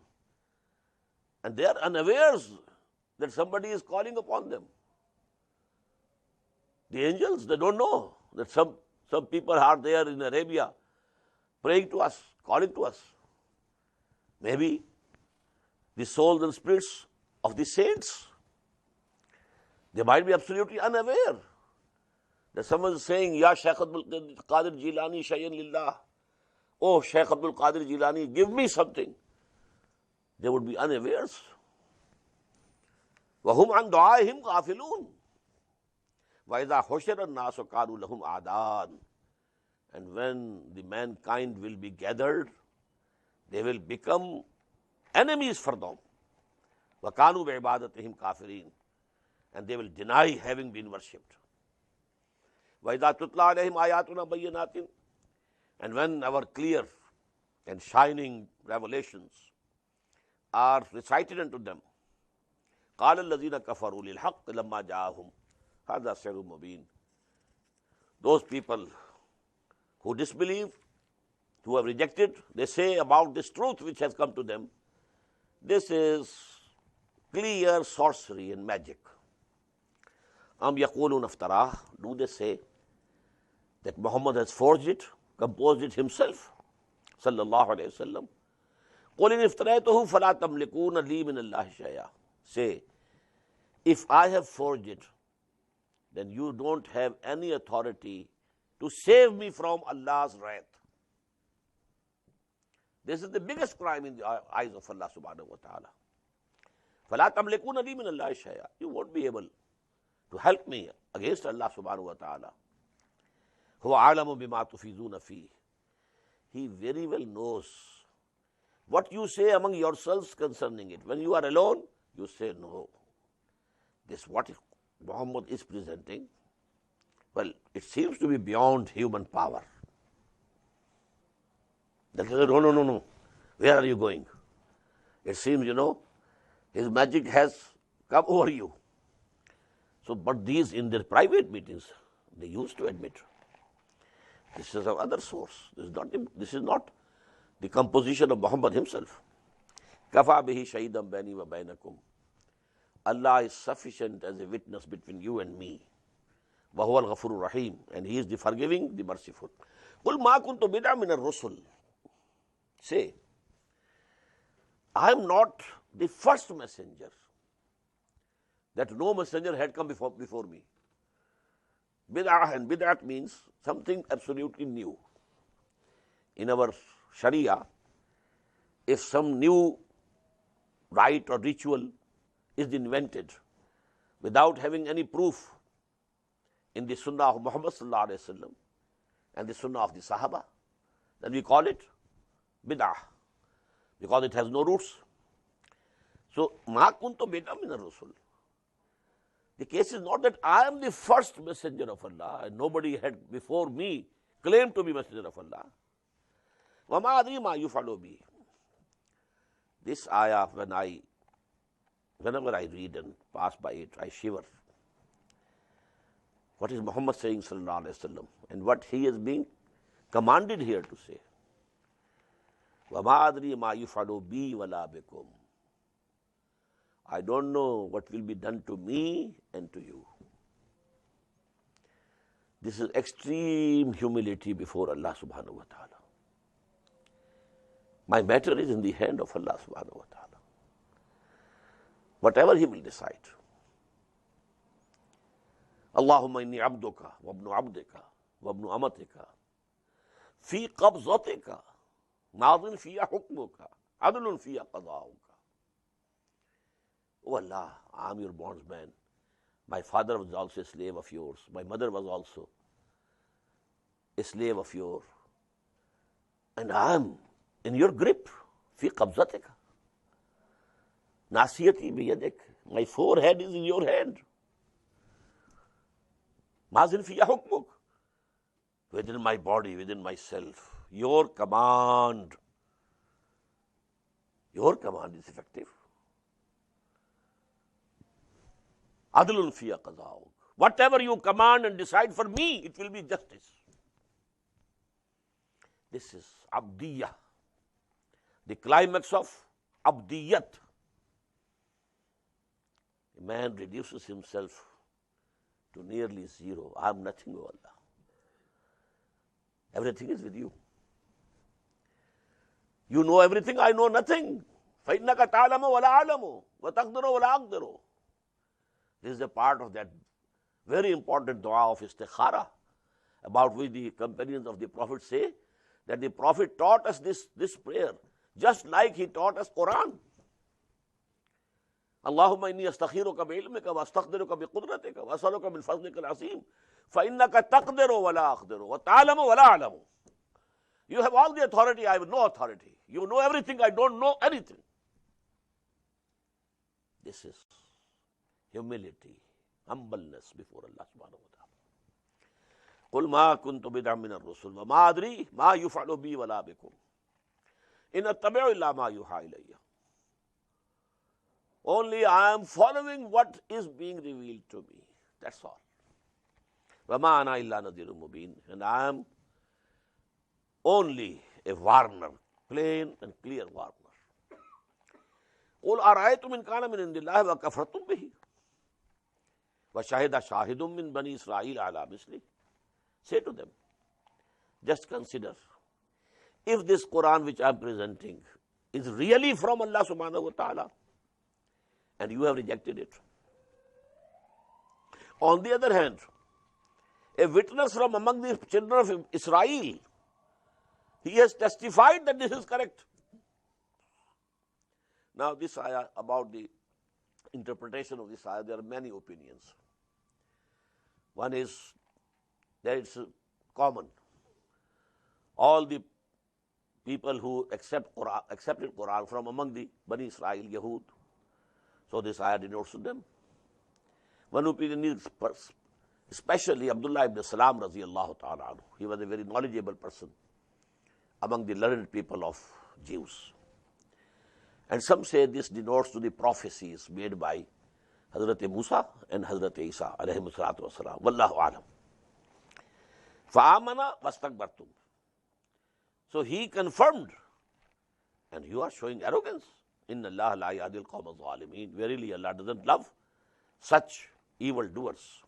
And they are unawares that somebody is calling upon them. The angels, they don't know that some people are there in Arabia praying to us, calling to us. Maybe the souls and spirits of the saints, they might be absolutely unaware that someone is saying, Ya Shaykh Abdul Qadir Jilani Shayyan Lillah. Oh, Shaykh Abdul Qadir Jilani, give me something. They would be unawares. وَهُمْ عَنْ دُعَائِهِمْ غَافِلُونَ. وَإِذَا حُشِرَ النَّاسُ كَانُوا لَهُمْ أَعْدَاءً. And when the mankind will be gathered, they will become enemies for them. وَكَانُوا بِعِبَادَتِهِمْ كَافِرِينَ. And they will deny having been worshipped. وَإِذَا تُتْلَى عَلَيْهِمْ آيَاتُنَا بَيِّنَاتٍ. And when our clear and shining revelations are recited unto them, قَالَ الَّذِينَ كَفَرُوا لِلْحَقِّ لَمَّا جَاءَهُمْ هَذَا سِحْرٌ مُبِينٌ. Those people who disbelieve, who have rejected, they say about this truth which has come to them, this is clear sorcery and magic. أَمْ يَقُولُونَ افْتَرَاهُ. Do they say that Muhammad has forged it, composed it himself? Sallallahu alayhi wa sallam. قُلْ إِنِ افْتَرَيْتُهُ فَلَا تَمْلِكُونَ لِي مِنَ اللَّهِ شَيْئًا. Say, if I have forged it, then you don't have any authority to save me from Allah's wrath. This is the biggest crime in the eyes of Allah subhanahu wa ta'ala. فَلَا تَمْلِكُونَ لِي مِنَ اللَّهِ شَيْئًا. You won't be able to help me against Allah subhanahu wa ta'ala. هُوَ عَالَمُ بِمَا تُفِيدُونَ فِيهِ. He very well knows what you say among yourselves concerning it. When you are alone, you say, no, this what Muhammad is presenting, well, it seems to be beyond human power. They say, no, where are you going? It seems, his magic has come over you. So, but these in their private meetings, they used to admit, this is of other source. This is not the composition of Muhammad himself. Kafa bihi shahidan baini wa bainakum. Allah is sufficient as a witness between you and me. Wa huwa al-ghafurur rahim. And He is the forgiving, the merciful. Qul ma kuntu bid'a min ar-rusul. Say, I am not the first messenger. That no messenger had come before me. Bid'ah, and bid'at means something absolutely new. in our Sharia, if some new rite or ritual is invented without having any proof in the Sunnah of Muhammad sallallahu alaihi wasallam and the Sunnah of the Sahaba, then we call it bid'ah, because it has no roots. So, ma kuntu bid'ah min ar-rusul. The case is not that I am the first messenger of Allah and nobody had before me claimed to be messenger of Allah. Wa ma adri ma yuf'alu bi. This ayah, whenever I read and pass by it, I shiver. What is Muhammad saying sallallahu alaihi wasallam, and what he is being commanded here to say? Wa ma adri ma yuf'alu bi wala bikum. I don't know what will be done to me and to you. This is extreme humility before Allah subhanahu wa ta'ala. My matter is in the hand of Allah subhanahu wa ta'ala. Whatever He will decide. Allahumma inni abduka wa ibnu abdika wa ibnu amatika fi qabzatika madin fiya hukmuka adlun fiya qada'uka. Oh Allah, I am your bondsman. My father was also a slave of yours. My mother was also a slave of yours. And I am in your grip. Fi qabzatika. Nasiyati biyadik. My forehead is in your hand. Mazin fiya hukmuk. Within my body, within myself. Your command is effective. Adlun fiya qada'uk. Whatever you command and decide for me, it will be justice. This is Abdiyah, the climax of Abdiyat. A man reduces himself to nearly zero. I am nothing, O Allah. Everything is with you. You know everything, I know nothing. فَإِنَّكَ تَعْلَمُ وَلَا أَعْلَمُ وَتَقْدِرُ وَلَا أَقْدِرُ. This is a part of that very important dua of istikhara, about which the companions of the Prophet say that the Prophet taught us this prayer, just like he taught us Quran. Allahumma inni astakhiruka bi'ilmika wa astaqdiruka biqudratika wa as'aluka min fadlika al-azim fa innaka taqdiru wa la aqdiru wa ta'lamu wa la a'lamu. You have all the authority, I have no authority. You know everything, I don't know anything. This is humility, humbleness before Allah subhanahu wa ta'ala. Qul ma kuntu bid'an min ar-rusul wa ma adri ma yuf'alu bi wala bikum. In attabi'u illa ma yuha ilayya. Only I am following what is being revealed to me. That's all. Wa ma ana illa nadhirun mubin. And I am only a warner, plain and clear warner. Qul ara'aytum in kana min indillahi wa kafartum bihi. وَشَهِدَ شَاهِدٌ مِّن بَنِي إِسْرَائِيلَ عَلَى مِثْلِهِ. Say to them, just consider, if this Quran which I am presenting is really from Allah subhanahu wa ta'ala, and you have rejected it. On the other hand, a witness from among the children of Israel, he has testified that this is correct. Now this ayah, about the interpretation of this ayah, there are many opinions. One is that it's common. All the people who accepted Quran from among the Bani Israel, Yahud, so this ayah denotes to them. One opinion is especially Abdullah ibn Salam radiyallahu ta'ala anhu. He was a very knowledgeable person among the learned people of Jews. And some say this denotes to the prophecies made by Hazrat Musa and Hazrat Isa alayhimu salatu wasalam. Wallahu alam. Fa'amana wastakbartum. So he confirmed, and you are showing arrogance. Inna Allah la yahdil qawma adh-dhalimin. Verily Allah doesn't love such evil doers.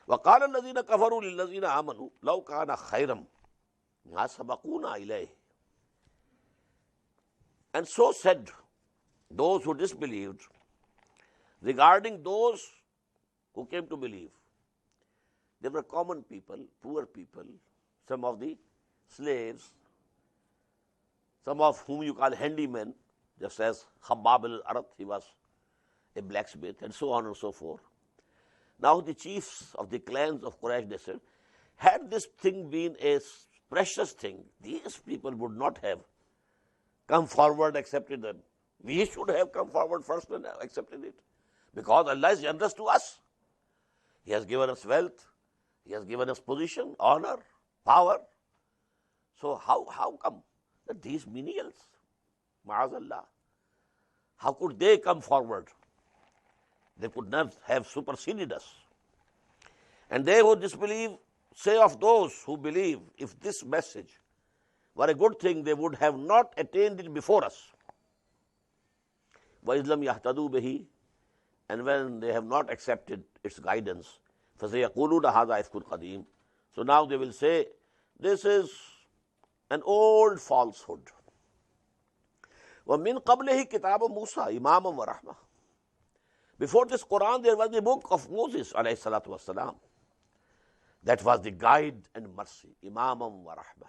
وَقَالَ الَّذِينَ كَفَرُوا لِلَّذِينَ آمَنُوا لَوْ كَانَ خَيْرًا مَا سَبَقُونَا إِلَيْهِ. And so said those who disbelieved regarding those who came to believe. They were common people, poor people, some of the slaves some of whom you call handymen, just as Khabbab al-Arat, he was a blacksmith, and so on and so forth. Now the chiefs of the clans of Quraysh, they said, had this thing been a precious thing, these people would not have come forward, accepted them. We should have come forward first and accepted it. Because Allah is generous to us. He has given us wealth, He has given us position, honor, power. So how come that these menials, ma'azallah, how could they come forward? They could not have superseded us. And they who disbelieve say of those who believe, if this message were a good thing, they would have not attained it before us. وَإِذْ لَمْ يَهْتَدُوا بِهِ, and when they have not accepted its guidance, فَسَيَقُولُونَ هَذَا إِفْكٌ قَدِيمٌ, so now they will say, this is an old falsehood. وَمِنْ قَبْلِهِ كِتَابُ مُوسَى إِمَامًا وَرَحْمَةً, before this Quran there was the book of Moses alayhi salatu wasalam. That was the guide and mercy, Imamam wa Rahmah.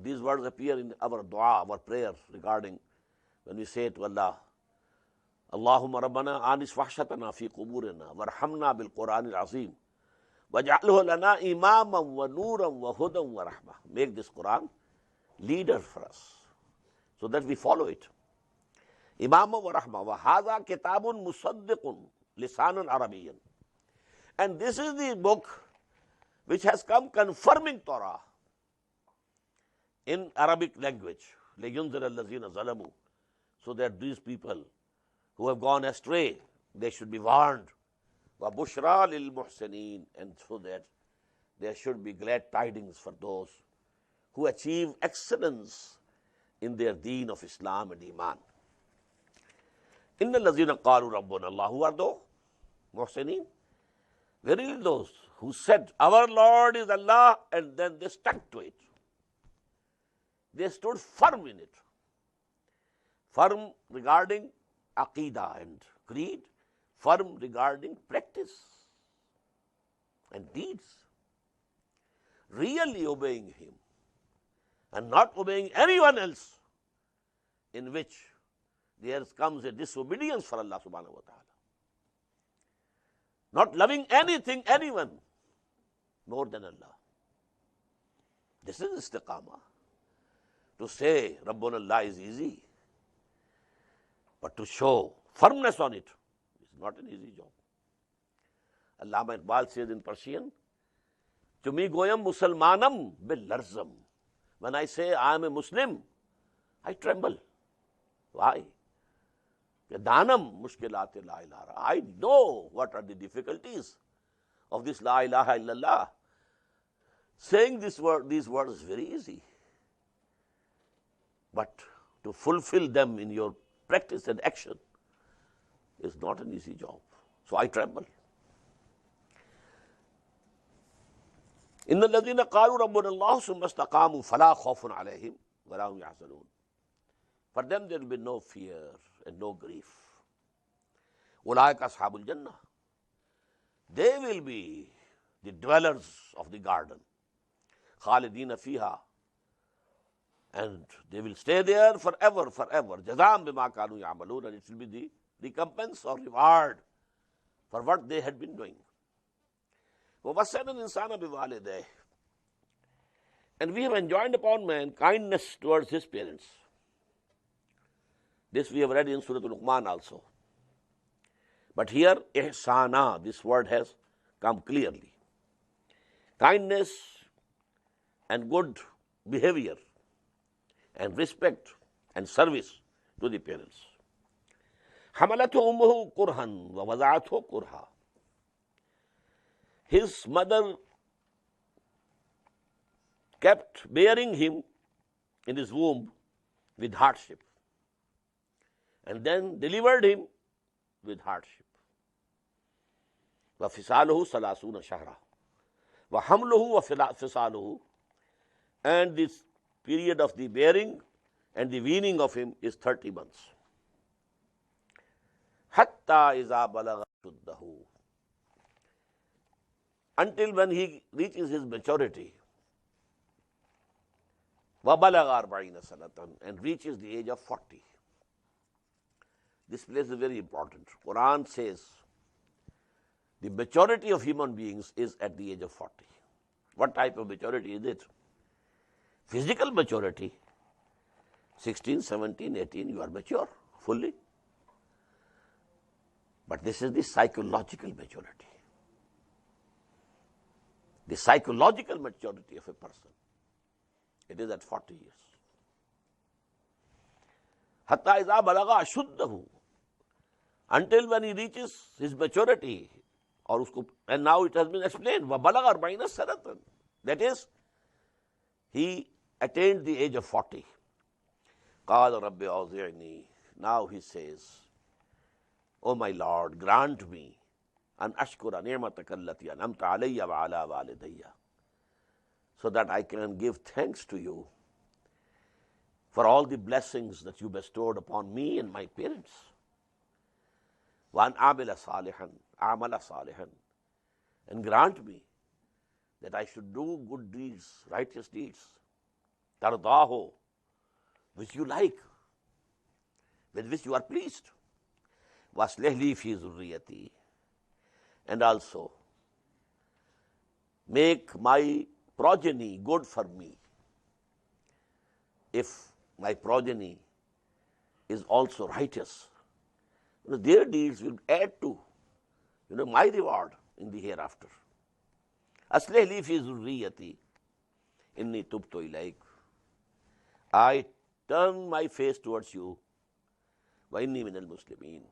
These words appear in our dua, our prayer regarding when we say to Allah, Allahumma Rabbana anis wahshatana fi quburina warhamna bil Quran al-Azim waj'alhu lana imaman wa nuran wa hudan wa rahmah. Make this Quran leader for us so that we follow it. Imamam wa rahmah wa hadha kitabun musaddiqun lisanan arabiyyan. And this is the book which has come confirming Torah in Arabic language. لِيُنْذِرَ الَّذِينَ ظَلَمُوا, so that these people who have gone astray, they should be warned. وَبُشْرَى لِلْمُحْسِنِينَ, and so that there should be glad tidings for those who achieve excellence in their deen of Islam and Iman. إِنَّ الَّذِينَ قَالُوا رَبُّنَا اللَّهُ, who are those? Muhsineen. Verily those who said, our Lord is Allah, and then they stuck to it. They stood firm in it. Firm regarding Aqidah and creed, firm regarding practice and deeds. Really obeying Him and not obeying anyone else, in which there comes a disobedience for Allah subhanahu wa ta'ala. Not loving anything, anyone more than Allah. This is istiqamah. To say Rabbuna Allah is easy, but to show firmness on it is not an easy job. Allama Iqbal says in Persian, Chumi goyam musalmanam bil larzam. When I say I am a Muslim, I tremble. Why? Danam mushkilati la ilaha. I know what are the difficulties of this la ilaha illallah. Saying these words is very easy. But to fulfill them in your practice and action is not an easy job. So I tremble. إِنَّ الَّذِينَ قَالُوا رَبُّنَا اللَّهُ ثُمَّ اسْتَقَامُوا فَلَا خَوْفٌ عَلَيْهِمْ وَلَا هُمْ يَحْزَنُونَ. For them there will be no fear and no grief. أُولَٰئِكَ أَصْحَابُ الْجَنَّةِ, they will be the dwellers of the garden. خَالِدِينَ فِيهَا, and they will stay there forever, forever. جَزَاءً بِمَا كَانُوا يَعْمَلُونَ, and it will be the recompense or reward for what they had been doing. وَوَصَّيْنَا الْإِنسَانَ بِوَالِدَيْهِ, and we have enjoined upon man kindness towards his parents. This we have read in Surah Al-Luqman also. But here, ihsana, this word has come clearly. Kindness and good behavior and respect and service to the parents. حَمَلَتْهُ أُمُّهُ كُرْهًا وَوَضَعَتْهُ كُرْهًا. His mother kept bearing him in his womb with hardship, and then delivered him with hardship. وَفِصَالُهُ ثَلَاثُونَ شَهْرًا وَحَمْلُهُ وَفِصَالُهُ, and this period of the bearing and the weaning of him is 30 months. حَتَّى إِذَا بَلَغَ أَشُدَّهُ, until when he reaches his maturity. وَبَلَغَ أَرْبَعِينَ سَنَةً, and reaches the age of 40. This place is very important. Quran says the maturity of human beings is at the age of 40. What type of maturity is it? Physical maturity, 16, 17, 18, you are mature fully. But this is the psychological maturity. The psychological maturity of a person, it is at 40 years. حَتَّى إِذَا بَلَغَ أَشُدَّهُ, until when he reaches his maturity, and now it has been explained, وَبَلَغَ أَرْبَعِينَ سَنَةً, that is, he attained the age of 40. قَالَ رَبِّ أَوْزِعْنِي, now he says, O my Lord, grant me an ashkura ni'mataka allati an'amta alayya wa ala walidayya, so that I can give thanks to you for all the blessings that you bestowed upon me and my parents. Wa an amala salihan, and grant me that I should do good deeds, righteous deeds, tardahu, which you like, with which you are pleased. وَأَصْلِحْ لِي فِي ذُرِّيَّتِي, and also make my progeny good for me. If my progeny is also righteous, their deeds will add to my reward in the hereafter. أَصْلِحْ لِي فِي ذُرِّيَّتِي إِنِّي تُبْتُ إِلَيْكَ, I turn my face towards you. وَإِنِّي مِنَ الْمُسْلِمِينَ,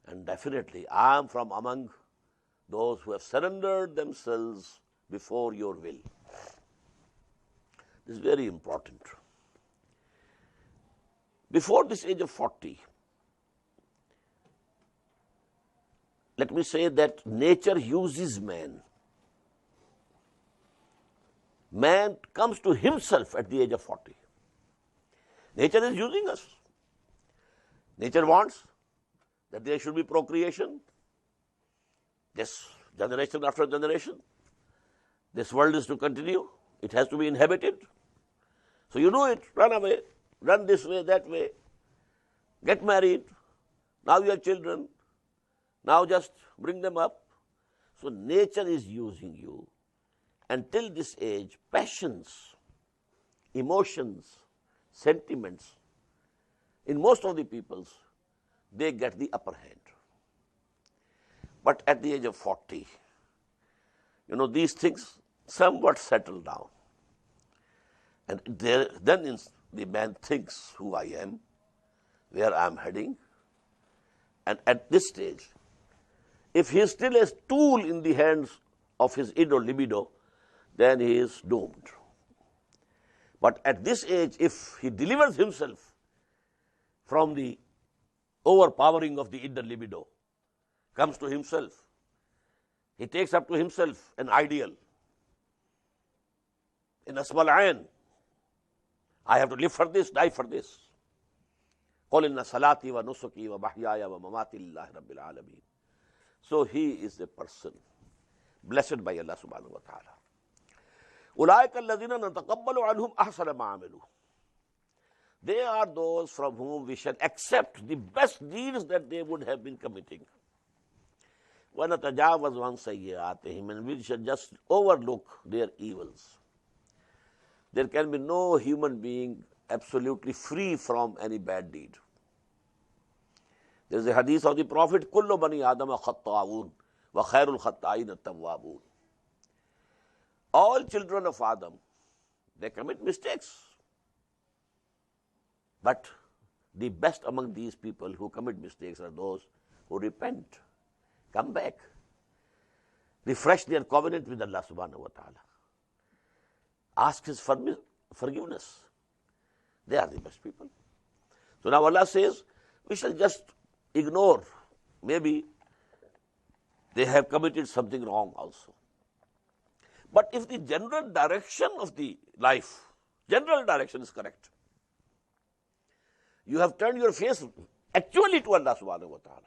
and definitely I am from among those who have surrendered themselves before your will. This is very important. Before this age of 40, let me say that nature uses man. Man comes to himself at the age of 40. Nature is using us. Nature wants that there should be procreation, this generation after generation. This world is to continue. It has to be inhabited. So you do it, run away, run this way, that way, get married. Now you have children. Now just bring them up. So nature is using you. Until this age, passions, emotions, sentiments, in most of the peoples, they get the upper hand. But at the age of 40, these things somewhat settle down. And then the man thinks who I am, where I am heading. And at this stage, if he is still a tool in the hands of his id or libido, then he is doomed. But at this age, if he delivers himself from the overpowering of the id and libido, comes to himself, he takes up to himself an ideal, in asmal ayn, I have to live for this, die for this. قُلْ إِنَّ صَلَاتِي وَنُسُكِي وَمَحْيَايَ وَمَمَاتِي لِلَّهِ رَبِّ الْعَالَمِينَ. So he is a person blessed by Allah subhanahu wa ta'ala. أُولَٰئِكَ الَّذِينَ نَتَقَبَّلُ عَنْهُمْ أَحْسَنَ مَا عَمِلُوا. They are those from whom we shall accept the best deeds that they would have been committing. وَنَتَجَاوَزُ عَنْ سَيِّئَاتِهِمْ, and we shall just overlook their evils. There can be no human being absolutely free from any bad deed. There is a hadith of the Prophet, كُلُّ بَنِي آدَمَ خَطَّاؤُونَ وَخَيْرُ الْخَطَّائِينَ التَّوَّابُونَ. All children of Adam, they commit mistakes. But the best among these people who commit mistakes are those who repent, come back, refresh their covenant with Allah subhanahu wa ta'ala, ask His forgiveness. They are the best people. So now Allah says, we shall just ignore. Maybe they have committed something wrong also. But if the general direction of the life, general direction is correct, you have turned your face actually to Allah subhanahu wa ta'ala.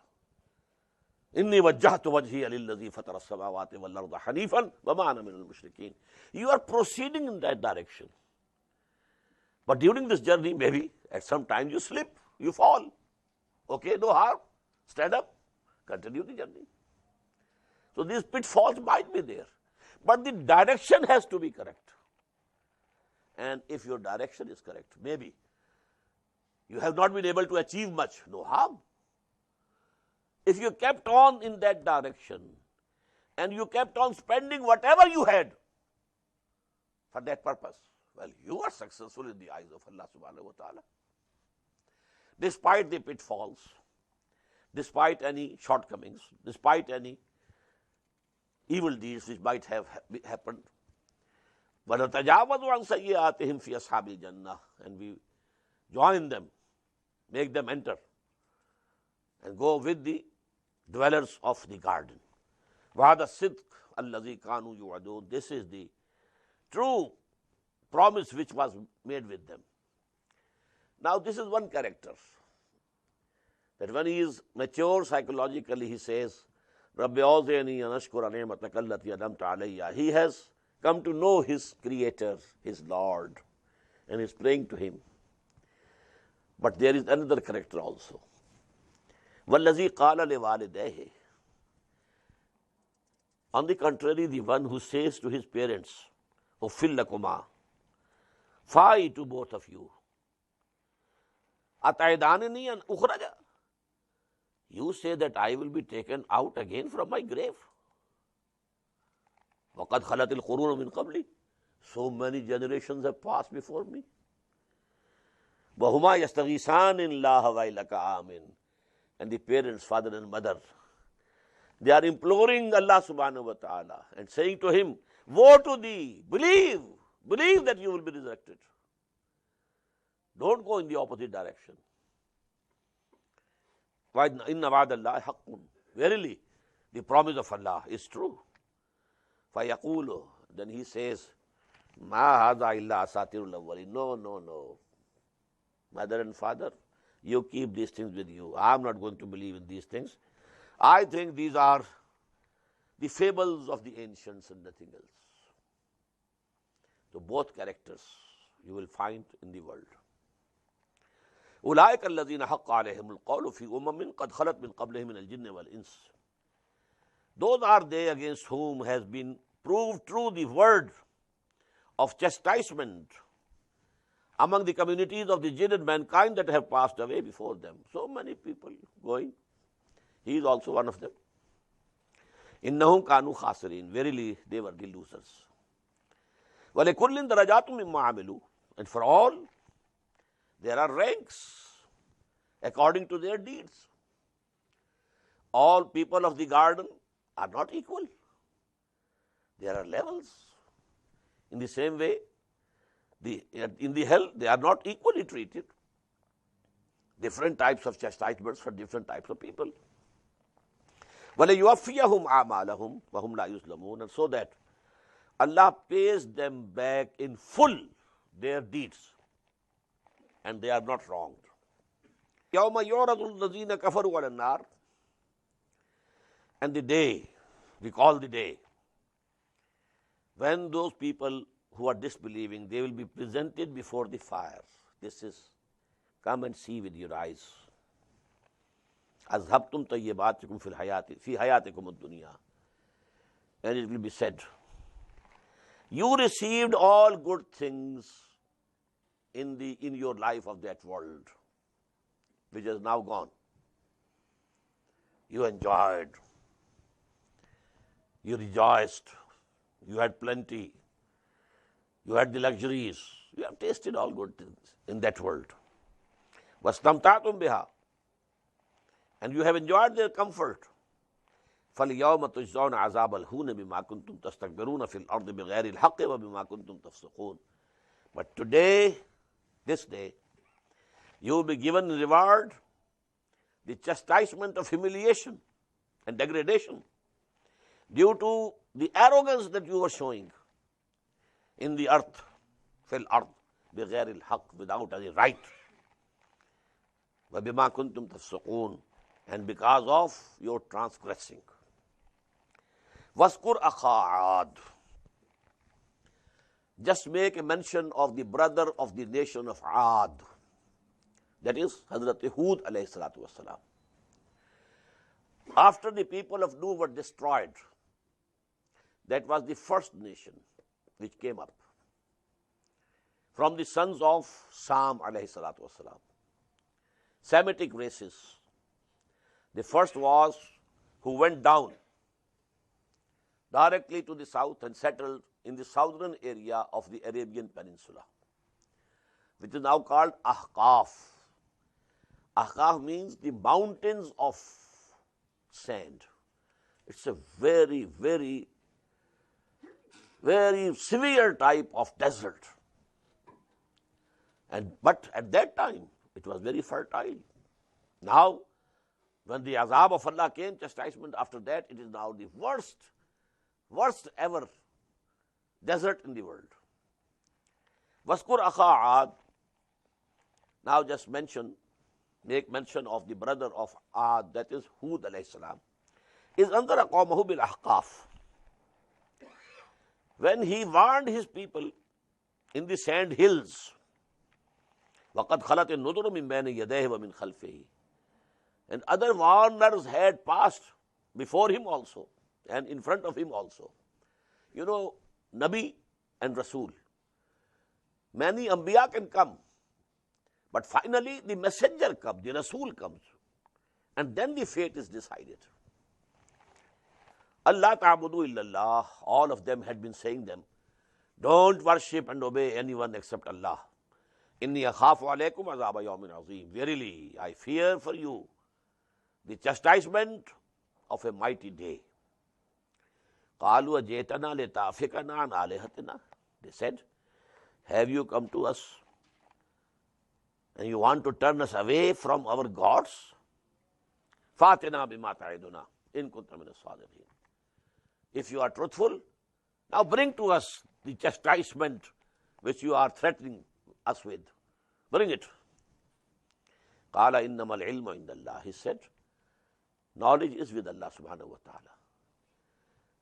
إِنِّي وَجَّهْتُ وَجْهِيَ لِلَّذِي فَطَرَ السَّمَاوَاتِ وَالْأَرْضَ حَنِيفًا وَمَا أَنَا مِنَ الْمُشْرِكِينَ. You are proceeding in that direction. But during this journey, maybe at some time you slip, you fall. Okay, no harm. Stand up, continue the journey. So these pitfalls might be there, but the direction has to be correct. And if your direction is correct, maybe you have not been able to achieve much, no harm. If you kept on in that direction and you kept on spending whatever you had for that purpose, well, you are successful in the eyes of Allah subhanahu wa ta'ala. Despite the pitfalls, despite any shortcomings, despite any evil deeds which might have happened. وَنَتَجَاوَزُ عَنْ سَيِّئَاتِهِمْ فِي أَصْحَابِ الْجَنَّةِ, and we join them, make them enter and go with the dwellers of the garden. وَهَذَا الصِّدْقُ الَّذِي كَانُوا يُوعَدُونَ, this is the true promise which was made with them. Now this is one character, that when he is mature psychologically, he says, رَبِّ أَوْزِعْنِي أَنْ أَشْكُرَ نِعْمَتَكَ الَّتِي أَنْعَمْتَ عَلَيَّ. He has come to know his Creator, his Lord, and is praying to him. But there is another character also. وَالَّذِي قَالَ لِوَالِدَيْهِ. On the contrary, the one who says to his parents, أُفِّلْ لَكُمَا, fie to both of you. أَتَعِدَانِنِي أَنْ أُخْرَجَ. You say that I will be taken out again from my grave. وَقَدْ خَلَتِ الْقُرُونُ مِنْ قَبْلِ. So many generations have passed before me. وَهُمَا يَسْتَغِيثَانِ اللَّهَ وَيْلَكَ آمِنْ. And the parents, father and mother, they are imploring Allah subhanahu wa ta'ala and saying to him, woe to thee, believe that you will be resurrected. Don't go in the opposite direction. إِنَّ وَعْدَ اللَّهِ حَقٌّ. Verily, the promise of Allah is true. فَيَقُولُ. Then he says, مَا هَذَا إِلَّا أَسَاطِيرُ الْأَوَّلِينَ. No. Mother and father, you keep these things with you. I am not going to believe in these things. I think these are the fables of the ancients and nothing else. So both characters you will find in the world. أُولَٰئِكَ الَّذِينَ حَقَّ عَلَيْهِمُ الْقَوْلُ فِي أُمَمٍ قَدْ خَلَتْ مِنْ قَبْلِهِمْ مِنَ الْجِنِّ وَالْإِنسِ. Those are they against whom has been proved true the word of chastisement among the communities of the jinn and mankind that have passed away before them. So many people going. He is also one of them. إِنَّهُمْ كَانُوا خَاسِرِينَ. Verily, they were the losers. وَلِكُلٍّ دَرَجَاتٌ مِّمَّا عَمِلُوا. And for all, there are ranks according to their deeds. All people of the garden are not equal. There are levels. In the same way, in the hell, they are not equally treated. Different types of chastisements for different types of people. وَلَيُوَفِّيَهُمْ أَعْمَالَهُمْ وَهُمْ لَا يُظْلَمُونَ. And so that Allah pays them back in full their deeds, and they are not wronged. يَوْمَ يُعْرَضُ الَّذِينَ كَفَرُوا عَلَى النَّارِ. And the day, we call the day, when those people who are disbelieving, they will be presented before the fire. This is, come and see with your eyes. أَذْهَبْتُمْ طَيِّبَاتِكُمْ فِي حَيَاتِكُمُ الدُّنْيَا. And it will be said, you received all good things in your life of that world, which is now gone. You enjoyed, you rejoiced, you had plenty, you had the luxuries, you have tasted all good things in that world. وَاسْتَمْتَعْتُمْ بِهَا. And you have enjoyed their comfort. فَالْيَوْمَ تُجْزَوْنَ عَذَابَ الْهُونِ بِمَا كُنْتُمْ تَسْتَكْبِرُونَ فِي الْأَرْضِ بِغَيْرِ الْحَقِّ وَبِمَا كُنْتُمْ تَفْسُقُونَ. But today, this day, you will be given reward, the chastisement of humiliation and degradation due to the arrogance that you were showing in the earth, fil ard, بغير الحق, without any right. وَبِمَا كُنْتُمْ تَفْسُقُونَ. And because of your transgressing. وَاذْكُرْ أَخَا عَادٍ. just make a mention of the brother of the nation of Ad, that is Hazrat Hud alayhi salatu wasalam. After the people of Nuh were destroyed, that was the first nation which came up from the sons of Sam alayhi salatu wasalam. Semitic races. The first was who went down directly to the south and settled in the southern area of the Arabian Peninsula, which is now called Ahqaf. Ahqaf means the mountains of sand. It's a very, very, very severe type of desert. But at that time, it was very fertile. Now, when the azab of Allah came, chastisement after that, it is now the worst ever desert in the world. Waskur akha Ad. Now just make mention of the brother of Ad, that is Hud alayhi salam, is andara qawmahu bil Ahqaf. When he warned his people in the sand hills, وَقَدْ خَلَتِ النُّذُرُ مِنْ بَيْنِ يَدَيْهِ وَمِنْ خَلْفِهِ, and other warners had passed before him also and in front of him also. You know, Nabi and Rasul, many Anbiya can come, but finally the messenger comes, the Rasul comes, and then the fate is decided. Allah ta'budu illallah, all of them had been saying them, don't worship and obey anyone except Allah. Inni akhafu alaykum azaba yawmin azim. Verily, I fear for you the chastisement of a mighty day. Qalu ajitana lita'fikana an alihatina. They said, have you come to us and you want to turn us away from our gods? Fatina bima ta'iduna in kunta min as-sadiqin. If you are truthful, now bring to us the chastisement which you are threatening us with. Bring it. Qala innamal ilmu indallah. He said, knowledge is with Allah subhanahu wa ta'ala.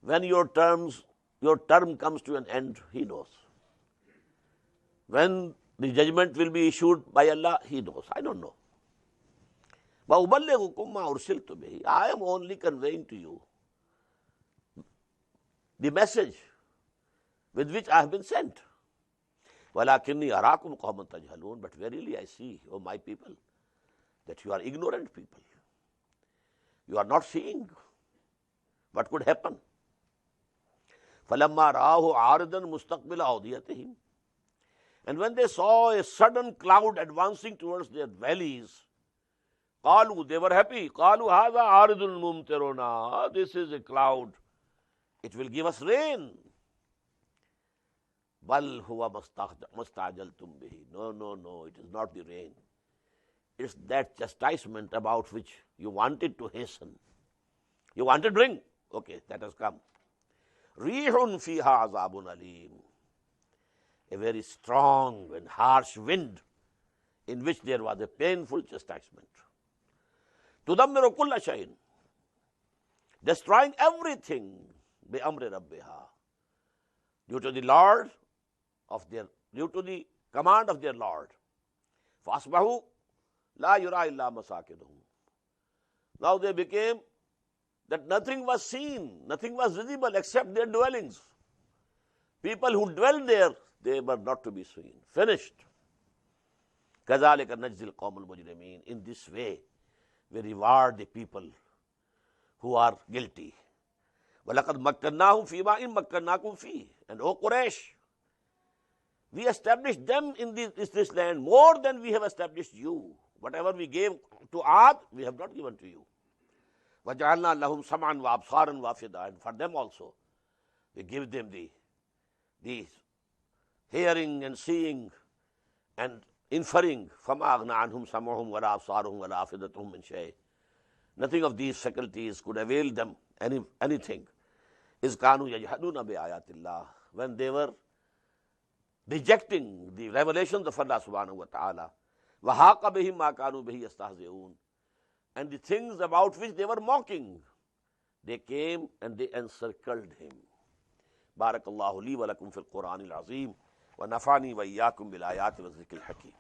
When your term comes to an end, He knows. When the judgment will be issued by Allah, He knows. I don't know. وَأُبَلِّغُكُمْ مَا أُرْسِلْتُ بِهِ. I am only conveying to you the message with which I have been sent. وَلَكِنِّي أَرَاكُمْ قَوْمًا تَجْهَلُونَ. But verily I see, O my people, that you are ignorant people. You are not seeing what could happen. فَلَمَّا رَآهُ عَارِضًا مُسْتَقْبِلَ أَوْدِيَتِهِمْ. And when they saw a sudden cloud advancing towards their valleys, قَالُوا, they were happy. قَالُوا هَذَا عَارِضٌ مُمْطِرُنَا. This is a cloud. It will give us rain. بَلْ هُوَ مَسْتَعْجَلْتُمْ بِهِ. No, it is not the rain. It's that chastisement about which you wanted to hasten. You wanted rain. Okay, that has come. رِيحٌ فِيهَا عَذَابٌ أَلِيمٌ. A very strong and harsh wind in which there was a painful chastisement. تُدَمِّرُ كُلَّ شَيْءٍ. Destroying everything بِأَمْرِ رَبِّهَا. Due to the command of their Lord. فَأَصْبَحُوا لَا يُرَى إِلَّا مَسَاكِنُهُمْ. Now they became that nothing was seen, nothing was visible except their dwellings. People who dwell there, they were not to be seen. Finished. كَذَلِكَ نَجْزِي الْقَوْمَ الْمُجْرِمِينَ. In this way, we reward the people who are guilty. وَلَقَدْ مَكَّنَّاهُمْ فِي مَا إِن مَكَّنَّاكُمْ فِيهِ. And O Quraysh, we established them in this land more than we have established you. Whatever we gave to Ad, we have not given to you. وَجَعَلْنَا لَهُمْ سَمْعًا وَأَبْصَارًا وَأَفْئِدَةً. And for them also, we give them the hearing and seeing and inferring. فَمَا أَغْنَى عَنْهُمْ سَمْعُهُمْ وَلَا أَبْصَارُهُمْ وَلَا أَفْئِدَتُهُمْ مِنْ شَيْءٍ. Nothing of these faculties could avail them anything. إِذْ كَانُوا يَجْحَدُونَ بِآيَاتِ اللَّهِ. When they were rejecting the revelations of Allah subhanahu wa ta'ala. وَحَاقَ بِهِمْ مَا كَانُوا بِهِ يَسْتَهْزِئُونَ. And the things about which they were mocking, they came and they encircled him. بارك الله لي ولكم في القرآن العظيم ونفعني وإياكم بالآيات والذكر الحكيم.